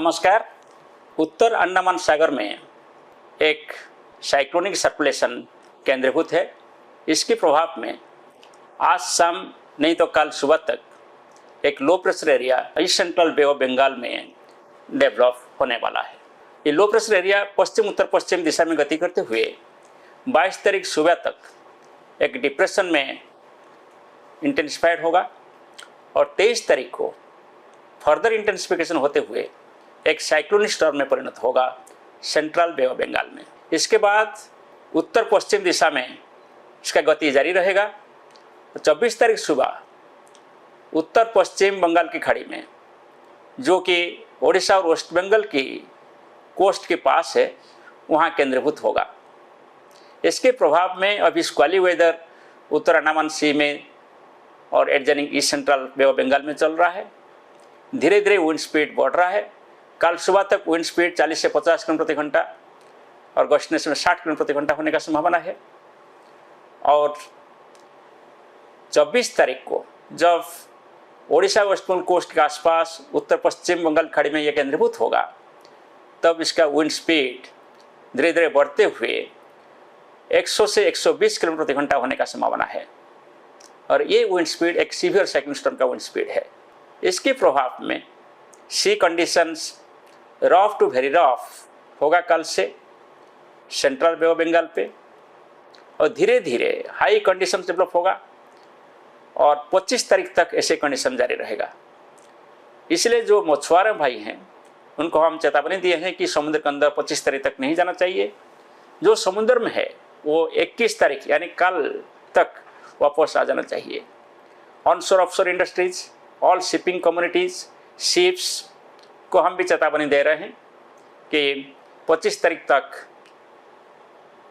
नमस्कार। उत्तर अंडमान सागर में एक साइक्लोनिक सर्कुलेशन केंद्रीभूत है। इसके प्रभाव में आज शाम नहीं तो कल सुबह तक एक low pressure area east central Bay of Bengal में डेवलप होने वाला है। ये लो प्रेशर एरिया पश्चिम उत्तर पश्चिम दिशा में गति करते हुए 22 तारीख सुबह तक एक डिप्रेशन में इंटेंसिफाइड होगा और 23 तारीख को फर्दर इंटेंसिफिकेशन होते हुए एक साइक्लोनिक स्टॉर्म में परिणत होगा सेंट्रल बे ऑफ बंगाल में। इसके बाद उत्तर पश्चिम दिशा में इसका गति जारी रहेगा। 24 तारीख सुबह उत्तर पश्चिम बंगाल की खाड़ी में, जो कि ओडिशा और वेस्ट बंगाल की कोस्ट के पास है, वहाँ केंद्रीभूत होगा। इसके प्रभाव में अभी स्क्वाली वेदर उत्तर अंडमान सी में और adjoining east central Bay of Bengal में चल रहा है। धीरे धीरे विंड स्पीड बढ़ रहा है। कल सुबह तक विंड स्पीड 40 से 50 किलोमीटर प्रति घंटा और गस्टनेस में 60 किलोमीटर प्रति घंटा होने का संभावना है। और 24 तारीख को जब ओडिशा वेस्ट बंगाल कोस्ट के आसपास उत्तर पश्चिम बंगाल खाड़ी में यह केंद्रीभूत होगा, तब इसका विंड स्पीड धीरे धीरे बढ़ते हुए 100 से 120 किलोमीटर प्रति घंटा होने का संभावना है। और ये विंड स्पीड एक सीवियर साइक्लोनिक स्टॉर्म का विंड स्पीड है। इसके प्रभाव में sea conditions rough to very rough होगा कल से सेंट्रल बे ऑफ बंगाल पे, और धीरे धीरे हाई कंडीशन डेवलप होगा और 25 तारीख तक ऐसे कंडीशन जारी रहेगा। इसलिए जो मछुआरे भाई हैं उनको हम चेतावनी दिए हैं कि समुद्र के अंदर 25 तारीख तक नहीं जाना चाहिए। जो समुद्र में है वो 21 तारीख यानी कल तक वापस आ जाना चाहिए। Onshore offshore industries, all shipping communities, ships को हम भी चेतावनी दे रहे हैं कि 25 तारीख तक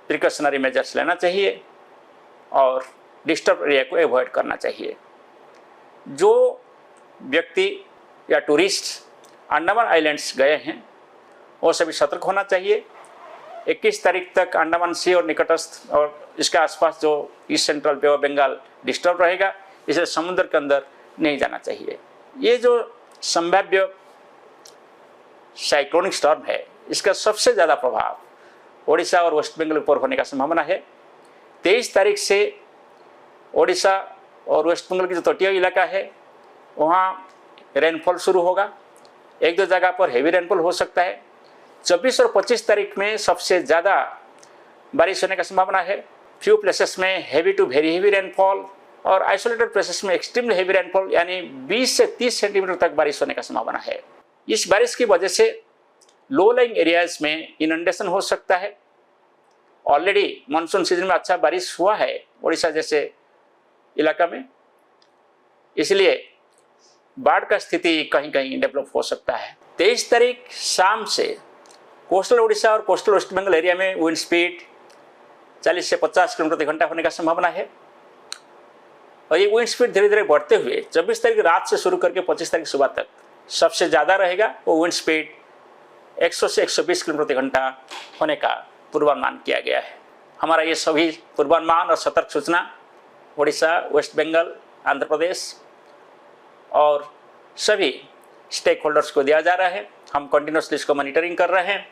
प्रिकॉशनरी मेजर्स लेना चाहिए और डिस्टर्ब एरिया को अवॉइड करना चाहिए। जो व्यक्ति या टूरिस्ट अंडमान आइलैंड्स गए हैं वो सभी सतर्क होना चाहिए। 21 तारीख तक अंडमान सी और निकटस्थ और इसके आसपास जो east central Bay of Bengal disturb रहेगा, इसलिए समुद्र के अंदर नहीं जाना चाहिए। ये जो संभाव्य साइक्लोनिक स्टॉर्म है, इसका सबसे ज़्यादा प्रभाव ओडिशा और वेस्ट बंगाल पर होने का संभावना है। 23 तारीख से ओडिशा और वेस्ट बंगाल की जो तटीय इलाका है वहाँ रेनफॉल शुरू होगा। एक दो जगह पर हेवी रेनफॉल हो सकता है। 24 और 25 तारीख में सबसे ज़्यादा बारिश होने का संभावना है। फ्यू प्लेसेस में heavy to very heavy rainfall और आइसोलेटेड प्लेसेस में एक्सट्रीमली हेवी रेनफॉल यानी 20 से 30 सेंटीमीटर तक बारिश होने का संभावना है। इस बारिश की वजह से लो लाइंग एरियाज में इनंडेशन हो सकता है। ऑलरेडी मानसून सीजन में अच्छा बारिश हुआ है ओडिशा जैसे इलाका में, इसलिए बाढ़ का स्थिति कहीं कहीं डेवलप हो सकता है। 23 तारीख शाम से कोस्टल ओडिशा और कोस्टल वेस्ट बंगाल एरिया में विंड स्पीड 40 से 50 किलोमीटर प्रति घंटा होने का संभावना है। और ये विंड स्पीड धीरे धीरे बढ़ते हुए 24 तारीख रात से शुरू करके 25 तारीख सुबह तक सबसे ज़्यादा रहेगा। वो विंड स्पीड 100 से 120 किलोमीटर प्रति घंटा होने का पूर्वानुमान किया गया है। हमारा ये सभी पूर्वानुमान और सतर्क सूचना ओडिशा, वेस्ट बंगाल, आंध्र प्रदेश और सभी स्टेक होल्डर्स को दिया जा रहा है। हम कंटिन्यूसली इसको मॉनिटरिंग कर रहे हैं।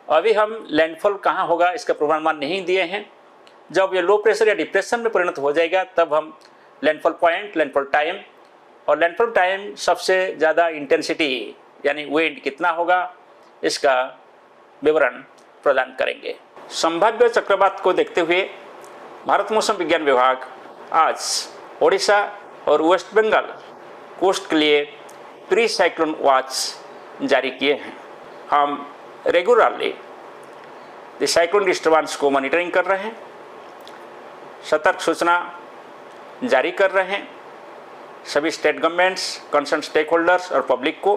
अभी हम लैंडफॉल कहाँ होगा इसका पूर्वानुमान नहीं दिए हैं। जब ये लो प्रेशर या डिप्रेशन में परिणत हो जाएगा तब हम लैंडफॉल पॉइंट, लैंडफॉल टाइम और लैंडफॉल टाइम सबसे ज़्यादा इंटेंसिटी यानी विंड कितना होगा इसका विवरण प्रदान करेंगे। संभाव्य चक्रवात को देखते हुए भारत मौसम विज्ञान विभाग आज ओडिशा और वेस्ट बंगाल कोस्ट के लिए प्री साइक्लोन वॉच जारी किए हैं। हम रेगुलरली द साइक्लोन डिस्टर्बेंस को मॉनिटरिंग कर रहे हैं, सतर्क सूचना जारी कर रहे हैं सभी state governments, concern stakeholders और पब्लिक को।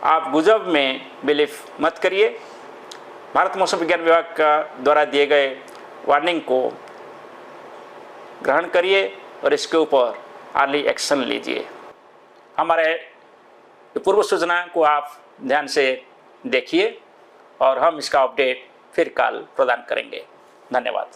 आप गुजब में बिलीफ मत करिए। भारत मौसम विज्ञान विभाग का द्वारा दिए गए वार्निंग को ग्रहण करिए और इसके ऊपर अर्ली एक्शन लीजिए। हमारे पूर्व सूचना को आप ध्यान से देखिए और हम इसका अपडेट फिर कल प्रदान करेंगे। धन्यवाद।